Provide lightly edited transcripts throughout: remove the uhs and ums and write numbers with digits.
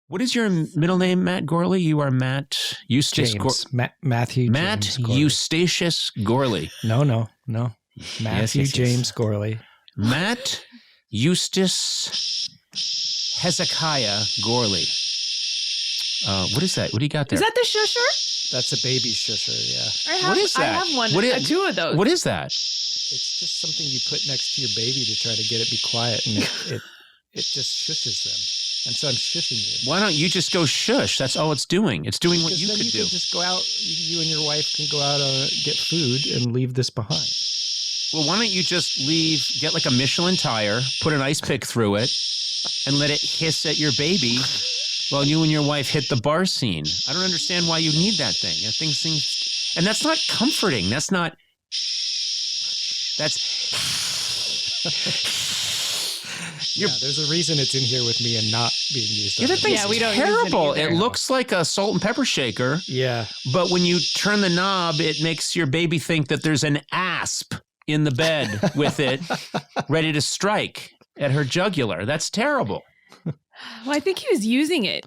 What is your middle name, Matt Gourley? You are Matt Eustace James. Matthew Matt James Gourley. Eustacius Gourley. No. Matthew Yes. James Gourley. Matt Eustace Hezekiah Gourley. What is that? What do you got there? Is that the shusher? That's a baby shusher, yeah. What is that? I have one. Two of those. What is that? It's just something you put next to your baby to try to get it be quiet, and it just shushes them. And so I'm shushing you. Why don't you just go shush? That's all it's doing. It's doing what you then could you do. can just go out, you and your wife can go out get food and leave this behind. Well, why don't you just get like a Michelin tire, put an ice pick through it, and let it hiss at your baby while you and your wife hit the bar scene. I don't understand why you need that thing. That thing seems, and that's not comforting. That's. There's a reason it's in here with me and not being used. That thing's we don't terrible. use it It looks like a salt and pepper shaker. Yeah. But when you turn the knob, it makes your baby think that there's an asp in the bed with it ready to strike at her jugular. That's terrible. Well, I think he was using it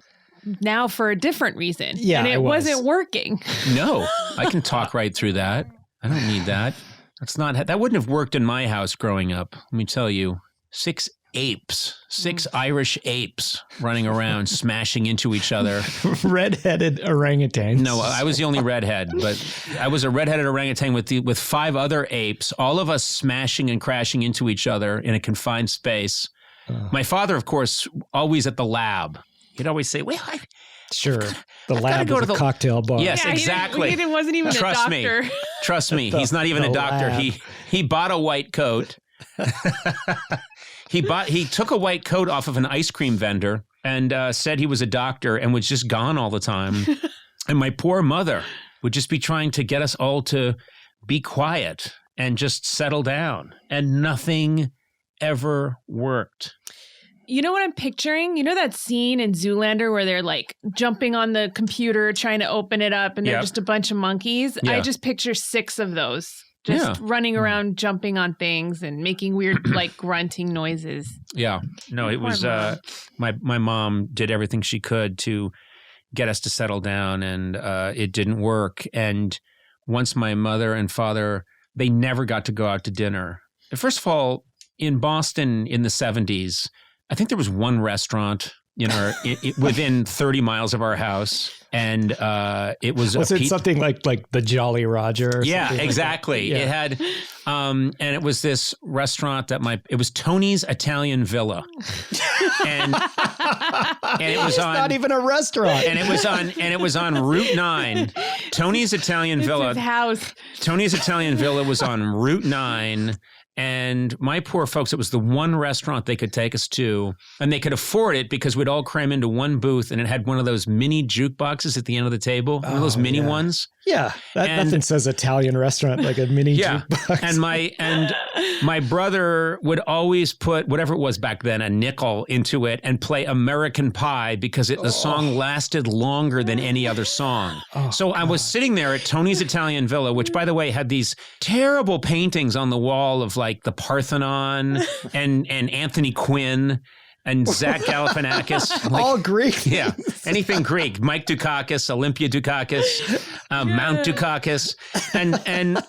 now for a different reason. Yeah, and it was. wasn't working. No, I can talk right through that. I don't need that. That wouldn't have worked in my house growing up. Let me tell you, 6 Irish apes running around, smashing into each other. Redheaded orangutans. No, I was the only redhead, but I was a redheaded orangutan with 5 other apes, all of us smashing and crashing into each other in a confined space. My father, of course, always at the lab. He'd always say, well, Sure. The lab go is to the cocktail bar. Yes, exactly. He wasn't even a doctor. Trust me. He's not even a doctor. lab. He bought a white coat. He took a white coat off of an ice cream vendor and said he was a doctor and was just gone all the time. And my poor mother would just be trying to get us all to be quiet and just settle down. And nothing ever worked. You know what I'm picturing? You know that scene in Zoolander where they're like jumping on the computer, trying to open it up, and they're just a bunch of monkeys? Yeah. I just picture 6 of those just running around, jumping on things and making weird, like grunting noises. Yeah. No, it was my mom did everything she could to get us to settle down, and it didn't work. And once my mother and father, they never got to go out to dinner. First of all, in Boston in the 70s, I think there was one restaurant within 30 miles of our house, and it was it something like the Jolly Roger? Or yeah, something exactly. Like that? It had, and it was this restaurant it was Tony's Italian Villa, and it was on not even a restaurant, and it was on Route 9. Tony's Italian Villa. His house. Tony's Italian Villa was on Route 9. And my poor folks, it was the one restaurant they could take us to, and they could afford it because we'd all cram into one booth, and it had one of those mini jukeboxes at the end of the table, one of those mini ones. Yeah, nothing says Italian restaurant like a mini jukebox. And my brother would always put whatever it was back then, a nickel into it, and play American Pie because the song lasted longer than any other song. So I was sitting there at Tony's Italian Villa, which, by the way, had these terrible paintings on the wall of like the Parthenon and Anthony Quinn and Zach Galifianakis. All Greek. Yeah, anything Greek. Mike Dukakis, Olympia Dukakis, Mount Dukakis. And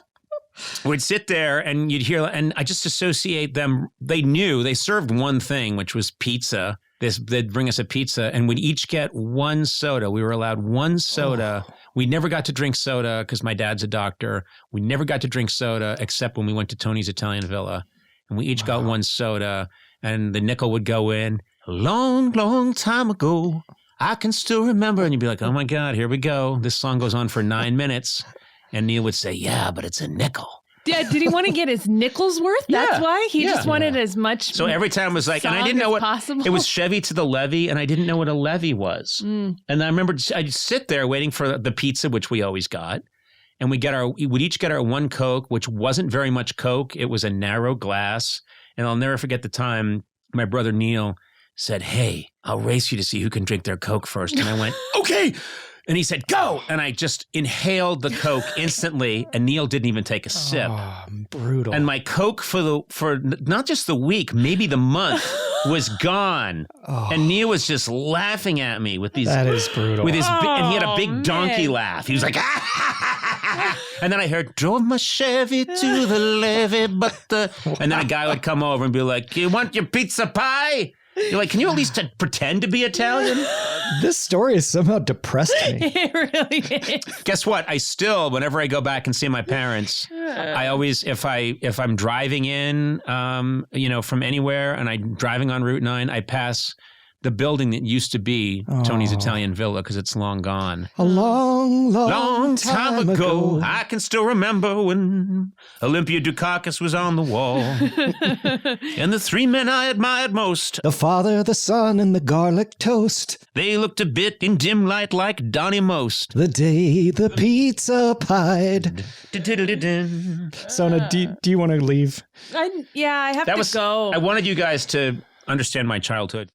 we'd sit there and you'd hear, and I just associate them. They served one thing, which was pizza. They'd bring us a pizza and we'd each get one soda. We were allowed one soda. We never got to drink soda because my dad's a doctor. We never got to drink soda except when we went to Tony's Italian Villa. And we each got one soda, and the nickel would go in. A long, long time ago, I can still remember. And you'd be like, oh my God, here we go. This song goes on for 9 minutes. And Neil would say, yeah, but it's a nickel. Yeah, did he want to get his nickels worth? That's why? He just wanted as much. So every time it was like, and I didn't know what possible. It was Chevy to the levee, and I didn't know what a levee was. And I remember I'd sit there waiting for the pizza, which we always got, and we'd each get our one Coke, which wasn't very much Coke. It was a narrow glass, and I'll never forget the time my brother Neil said, "Hey, I'll race you to see who can drink their Coke first." And I went, "Okay." And he said, go! And I just inhaled the Coke instantly, and Neil didn't even take a sip. Oh, brutal. And my Coke for not just the week, maybe the month was gone. Oh. And Neil was just laughing at me with these. That is brutal. With his, and he had a big man. donkey laugh. He was like, and then I heard, drove my Chevy to the levee, and then a guy would come over and be like, you want your pizza pie? You're like, can you at least pretend to be Italian? This story has somehow depressed me. It really is. Guess what? I still, whenever I go back and see my parents, I always, if I'm driving in, from anywhere and I'm driving on Route 9, I pass the building that used to be Tony's Italian Villa because it's long gone. A long time ago, I can still remember when Olympia Dukakis was on the wall. And the three men I admired most, the Father, the Son, and the garlic toast. They looked a bit in dim light like Donnie Most. The day the pizza pied. Sona, do you want to leave? I have to go. I wanted you guys to understand my childhood.